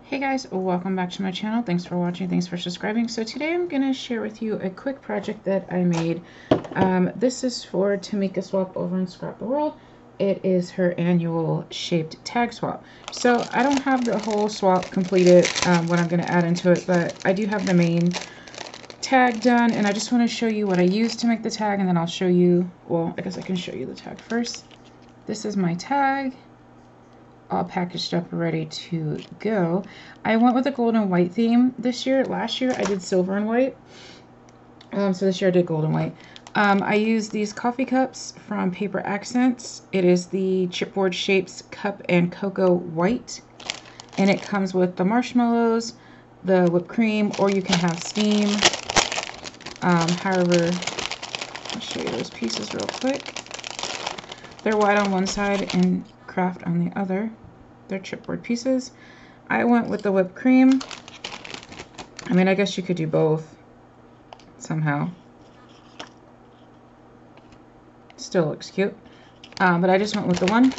Hey guys, welcome back to my channel. Thanks for watching, thanks for subscribing. So today I'm going to share with you a quick project that I made. This is for Tamika Swap over in Scrap the World. It is her annual shaped tag swap. So I don't have the whole swap completed, what I'm going to add into it, but I do have the main tag done, and I just want to show you what I used to make the tag, and then I'll show you, well, I guess I can show you the tag first. This is my tag, all packaged up, ready to go. I went with a gold and white theme this year. Last year I did silver and white, so this year I did gold and white. I used these coffee cups from Paper Accents. It is the Chipboard Shapes Cup and Cocoa White, and it comes with the marshmallows, the whipped cream, or you can have steam. However, I'll show you those pieces real quick. They're white on one side and craft on the other. They're chipboard pieces. I went with the whipped cream. I mean, I guess you could do both somehow. Still looks cute. But I just went with the one.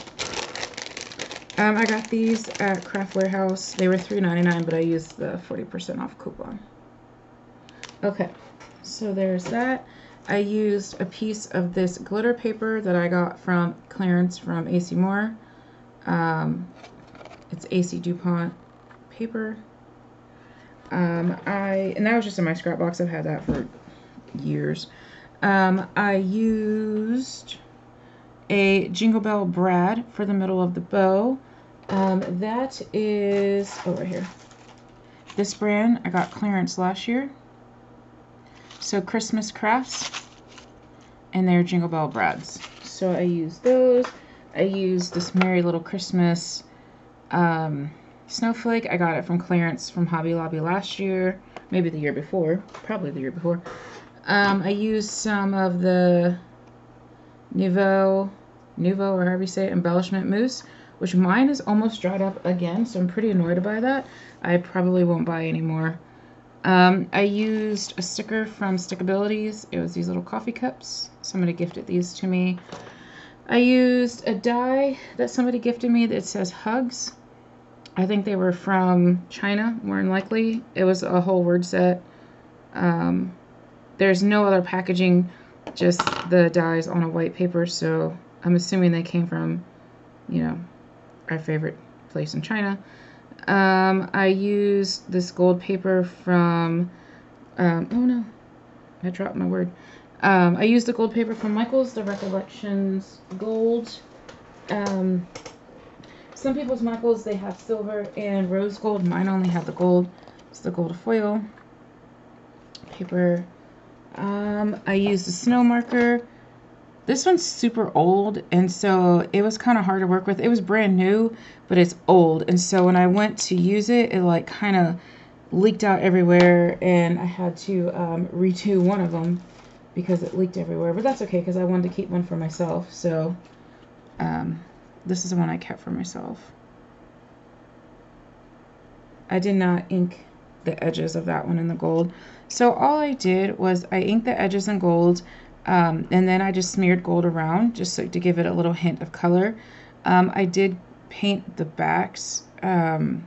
I got these at Craft Warehouse. They were $3.99, but I used the 40% off coupon. Okay, so there's that. I used a piece of this glitter paper that I got from clearance from AC Moore. It's AC DuPont paper. And that was just in my scrap box. I've had that for years. I used a Jingle Bell Brad for the middle of the bow. That is over here. This brand I got clearance last year. So Christmas Crafts, and they're Jingle Bell Brads. So I used those. I used this Merry Little Christmas snowflake. I got it from clearance from Hobby Lobby last year, maybe the year before, probably the year before. I used some of the Nouveau, or however you say it, embellishment mousse, which mine is almost dried up again, so I'm pretty annoyed by that. I probably won't buy any more. I used a sticker from Stickabilities. It was these little coffee cups. Somebody gifted these to me. I used a die that somebody gifted me that says Hugs. I think they were from China, more than likely. It was a whole word set. There's no other packaging, just the dies on a white paper, so I'm assuming they came from, you know, our favorite place in China. I used this gold paper from, oh no, I dropped my word. I used the gold paper from Michael's, the Recollections Gold. Some people's Michael's, they have silver and rose gold. Mine only have the gold. It's the gold foil paper. I used the snow marker. This one's super old, and so it was kind of hard to work with. It was brand new, but it's old, and so when I went to use it, it like kind of leaked out everywhere, and I had to redo one of them because it leaked everywhere. But that's okay, because I wanted to keep one for myself, so this is the one I kept for myself. I did not ink the edges of that one in the gold. So all I did was I inked the edges in gold, and then I just smeared gold around just so, to give it a little hint of color. I did paint the backs. I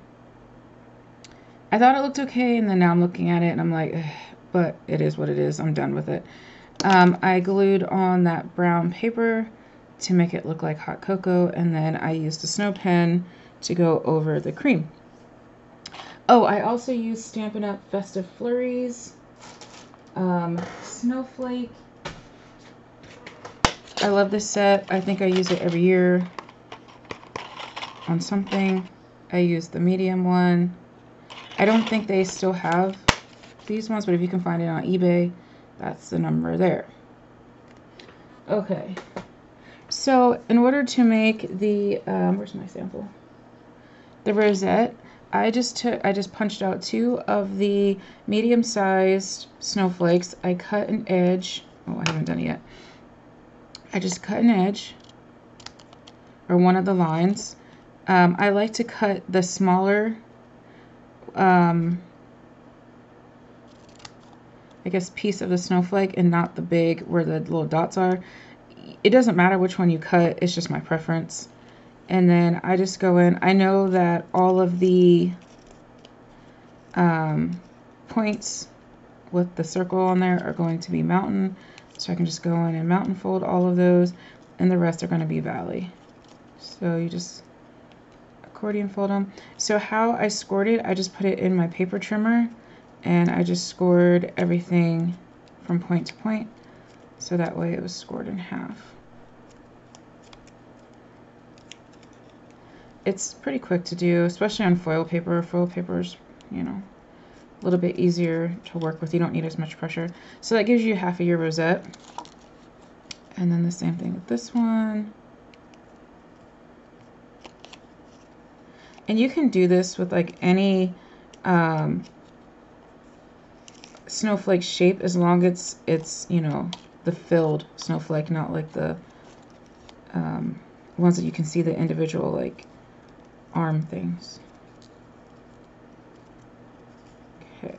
thought it looked okay, and then now I'm looking at it and I'm like, ugh, but it is what it is. I'm done with it. I glued on that brown paper to make it look like hot cocoa, and then I used a snow pen to go over the cream. Oh, I also used Stampin' Up! Festive Flurries, Snowflake. I love this set. I think I use it every year on something. I used the medium one. I don't think they still have these ones, but if you can find it on eBay, that's the number there. Okay. So in order to make the, where's my sample? The rosette, I just punched out 2 of the medium-sized snowflakes. I cut an edge. Oh, I haven't done it yet. I just cut an edge, or one of the lines. I like to cut the smaller, I guess, piece of the snowflake and not the big where the little dots are. It doesn't matter which one you cut, it's just my preference. And then I just go in. I know that all of the points with the circle on there are going to be mountain. So I can just go in and mountain fold all of those, and the rest are going to be valley. So you just accordion fold them. So how I scored it, I just put it in my paper trimmer, and I just scored everything from point to point. So that way it was scored in half. It's pretty quick to do, especially on foil paper. Foil paper is, you know, a little bit easier to work with. You don't need as much pressure. So that gives you half of your rosette. And then the same thing with this one. And you can do this with like any snowflake shape, as long as it's, you know, the filled snowflake, not like the ones that you can see the individual like arm things. Okay.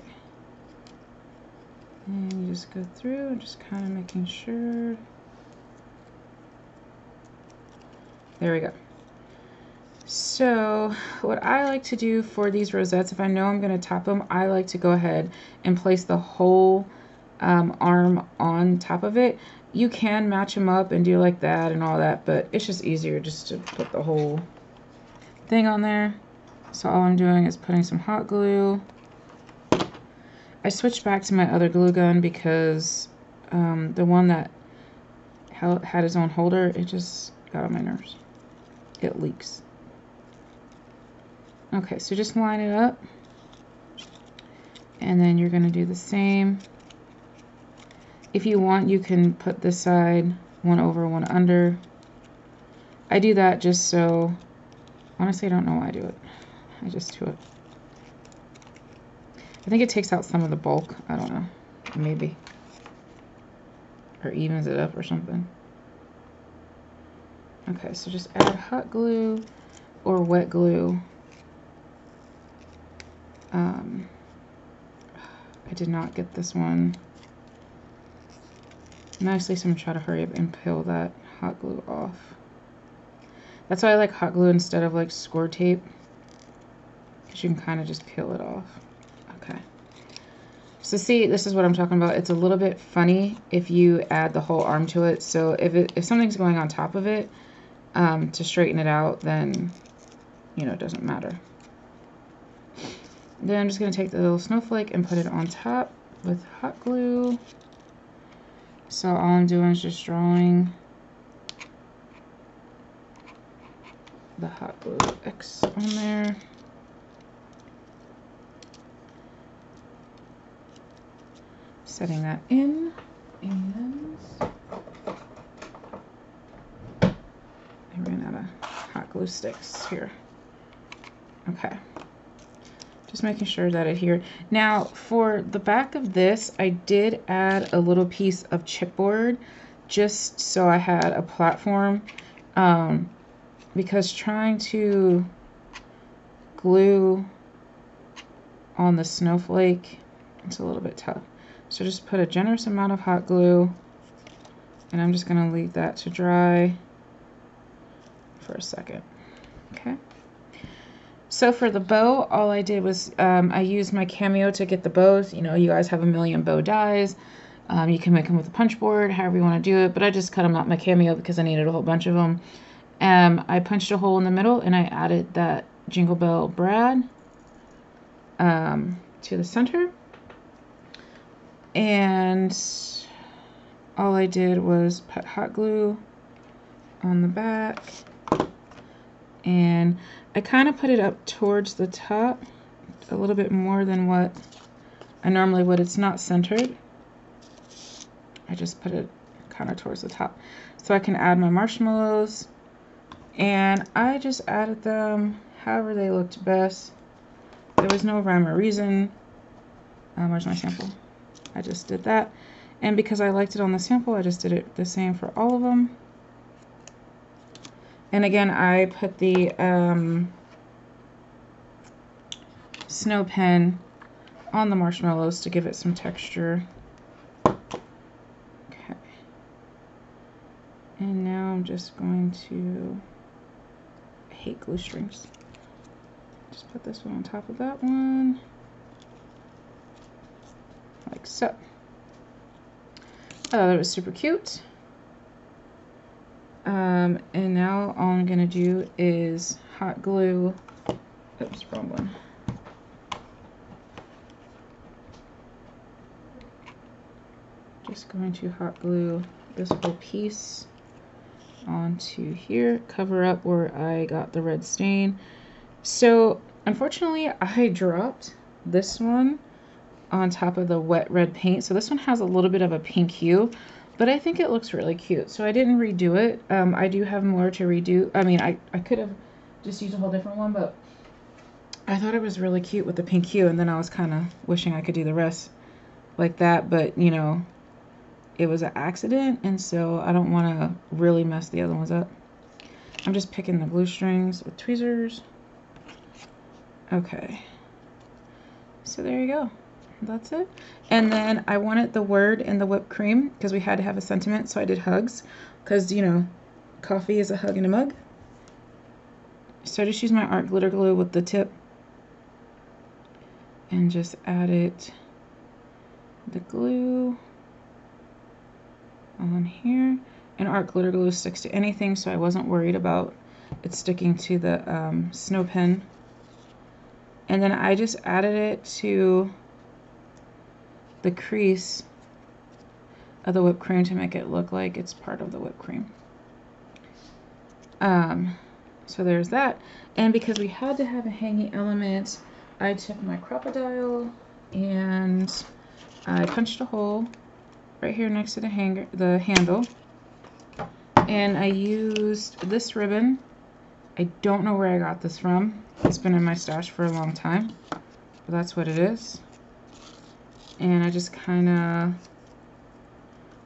And you just go through and just kind of making sure. There we go. So what I like to do for these rosettes, if I know I'm going to top them, I like to go ahead and place the whole arm on top of it. You can match them up and do like that and all that, but it's just easier just to put the whole thing on there. So all I'm doing is putting some hot glue. I switched back to my other glue gun because the one that had its own holder, it just got on my nerves. It leaks. Okay, so just line it up, and then you're going to do the same. If you want, you can put this side one over, one under. I do that just so, honestly, I don't know why I do it. I just do it. I think it takes out some of the bulk. I don't know. Maybe. Or evens it up or something. Okay, so just add hot glue or wet glue. I did not get this one nicely, so I'm going to try to hurry up and peel that hot glue off. That's why I like hot glue instead of like score tape, because you can kind of just peel it off. Okay. So see, this is what I'm talking about. It's a little bit funny if you add the whole arm to it. So if something's going on top of it, to straighten it out, then, you know, it doesn't matter. Then I'm just going to take the little snowflake and put it on top with hot glue. So all I'm doing is just drawing the hot glue X on there. Setting that in, and I ran out of hot glue sticks here. Okay. Just making sure that it adhered. Now for the back of this, I did add a little piece of chipboard just so I had a platform, because trying to glue on the snowflake, it's a little bit tough. So just put a generous amount of hot glue, and I'm just going to leave that to dry for a second. Okay. So for the bow, all I did was I used my Cameo to get the bows. You know, you guys have a million bow dies. You can make them with a punch board, however you want to do it. But I just cut them out my Cameo because I needed a whole bunch of them. I punched a hole in the middle, and I added that Jingle Bell brad to the center. And all I did was put hot glue on the back. And I kind of put it up towards the top a little bit more than what I normally would. It's not centered. I just put it kind of towards the top so I can add my marshmallows, and I just added them however they looked best. There was no rhyme or reason. Where's my sample? I just did that, and because I liked it on the sample, I just did it the same for all of them. And again, I put the snow pen on the marshmallows to give it some texture. Okay. And now I'm just going to, I hate glue strings. Just put this one on top of that one. like so. Oh, that was super cute. And now all I'm gonna do is hot glue. Oops, wrong one. Just going to hot glue this whole piece onto here, cover up where I got the red stain. So unfortunately I dropped this one on top of the wet red paint, so this one has a little bit of a pink hue, but I think it looks really cute, so I didn't redo it. I do have more to redo. I mean, I could have just used a whole different one, but I thought it was really cute with the pink hue, and then I was kind of wishing I could do the rest like that, but you know, it was an accident, and so I don't want to really mess the other ones up. I'm just picking the glue strings with tweezers. Okay, so there you go. That's it. And then I wanted the word in the whipped cream because we had to have a sentiment, so I did hugs because, you know, coffee is a hug in a mug. So I just use my art glitter glue with the tip and just added the glue on here. And art glitter glue sticks to anything, so I wasn't worried about it sticking to the snow pen. And then I just added it to the crease of the whipped cream to make it look like it's part of the whipped cream. So there's that. And because we had to have a hanging element, I took my crocodile and I punched a hole right here next to the handle. And I used this ribbon. I don't know where I got this from. It's been in my stash for a long time, but that's what it is. And I just kind of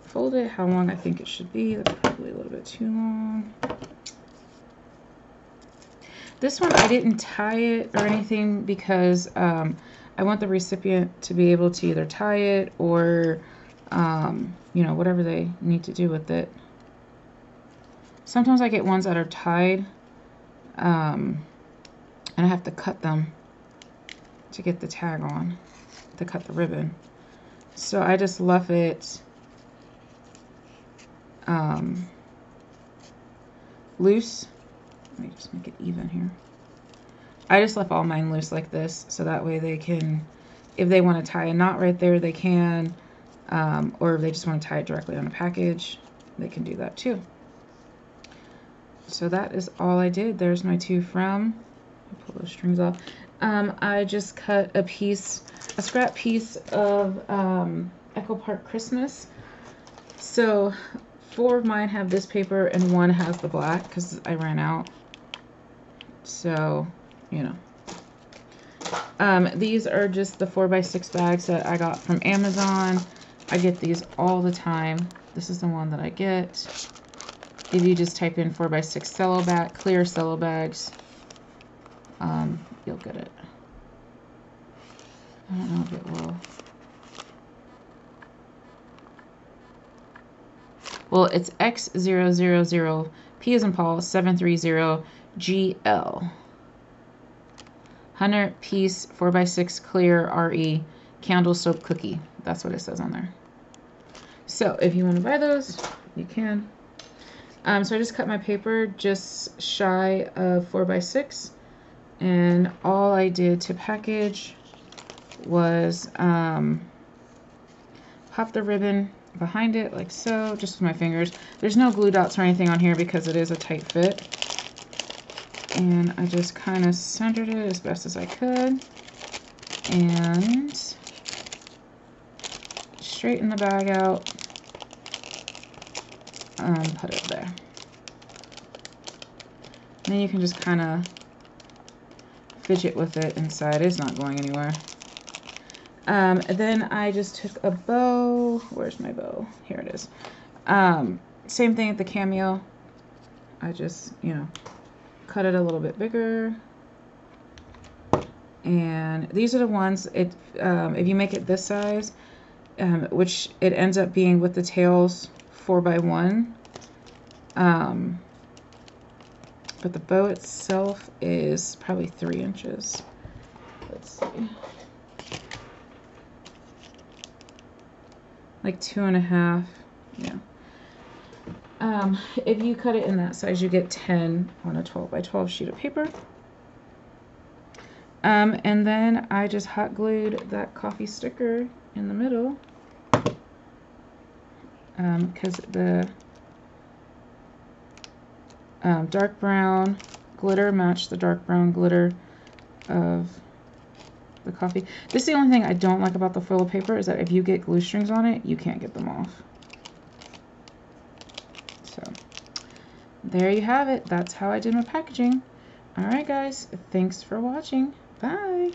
fold it how long I think it should be. That's probably a little bit too long. This one I didn't tie it or anything because I want the recipient to be able to either tie it or you know, whatever they need to do with it. Sometimes I get ones that are tied and I have to cut them to get the tag on, to cut the ribbon. So I just left it loose. Let me just make it even here. I just left all mine loose like this, so that way they can, if they want to tie a knot right there, they can, or if they just want to tie it directly on a package, they can do that too. So that is all I did. There's my two from. I'll pull those strings off. I just cut a piece, a scrap piece of Echo Park Christmas. So 4 of mine have this paper and 1 has the black because I ran out. So, you know. These are just the 4x6 bags that I got from Amazon. I get these all the time. This is the one that I get. If you just type in 4x6 cello bag, clear cello bags, you'll get it. I don't know if it will. Well, it's X000, P as in Paul, 730GL. 100 piece 4x6 clear RE candle soap cookie. That's what it says on there. So if you want to buy those, you can. So I just cut my paper just shy of 4x6, and all I did to package was pop the ribbon behind it like so, just with my fingers. There's no glue dots or anything on here because it is a tight fit. And I just kind of centered it as best as I could and straighten the bag out. Put it there. And then you can just kind of fidget with it inside. It's not going anywhere. Then I just took a bow. Where's my bow? Here it is. Same thing at the cameo. I just, you know, cut it a little bit bigger. And these are the ones, if you make it this size, which it ends up being with the tails 4x1. But the bow itself is probably 3 inches. Let's see. like 2.5. Yeah. If you cut it in that size, you get 10 on a 12 by 12 sheet of paper. And then I just hot glued that coffee sticker in the middle, because the dark brown glitter matched the dark brown glitter of the coffee. This is the only thing I don't like about the foil paper, is that if you get glue strings on it, you can't get them off. So there you have it. That's how I did my packaging. Alright guys, thanks for watching. Bye!